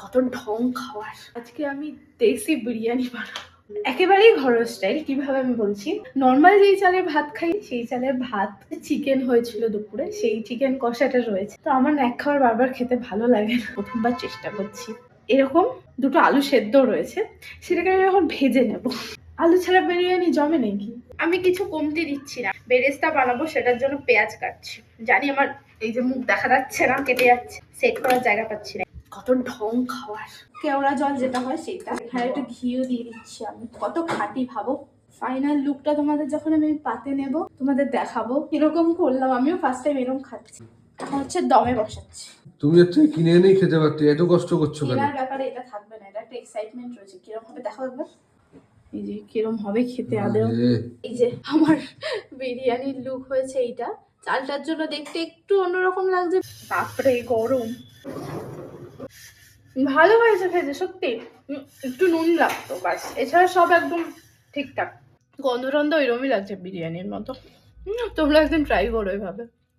কত ঢং খাওয়ার। আজকে আমি দেশি বিরিয়ানি বানাবো, একেবারেই ঘরোয়া স্টাইল। কিভাবে আমি বলছি, নর্মাল যেই চালের ভাত খাই সেই চালের ভাত, চিকেন হয়েছিল দুপুরে, সেই চিকেন কষাটা রয়েছে। তো আমার এক খাবার বারবার খেতে ভালো লাগে না, প্রথমবার চেষ্টা করছি। এরকম দুটো আলু সেদ্ধ রয়েছে, সেটাকে আমি এখন ভেজে নেব। আলু ছাড়া বিরিয়ানি জমে নাকি? আমি কিছু কমতি দিচ্ছি না, বেরেস্তা বানাবো সেটার জন্য পেঁয়াজ কাটছি। জানি আমার এই যে মুখ দেখা যাচ্ছে না, কেটে যাচ্ছে, সেট করার জায়গা পাচ্ছি না। কত ঢং খাওয়ার। কেওড়া জল যেটা হয় সেটা, এখানে একটু ঘিও দিয়ে দিচ্ছি। আমি কত খাঁটি ভাবো। ফাইনাল লুকটা তোমাদের যখন আমি পাতে নেব তোমাদের দেখাবো কিরকম করলাম। আমিও ফার্স্ট টাইম এরকম খাচ্ছি। এখন হচ্ছে দমে বসাচ্ছি। তুমি হচ্ছে কিনে এনেই খেতে পারতে, এত কষ্ট করছো কেন? কেনার ব্যাপারে এটা থাকবে না, এটা একটা এক্সাইটমেন্ট রয়েছে। কিরকম হবে দেখো একবার, এই যে কিরকম হবে খেতে আদেও। এই যে আমার বিরিয়ানির লুক হয়েছে এইটা। চালটার জন্য দেখতে একটু অন্যরকম লাগছে। বাপরে গরম, ভালো হয়েছে খেতে সত্যি। একটু নুন লাগতো বাস, এছাড়া সব একদম ঠিকঠাক। গন্ধ টন্ধ এরমই লাগছে বিরিয়ানির মতো। তোমরা একদিন ট্রাই করো এভাবে।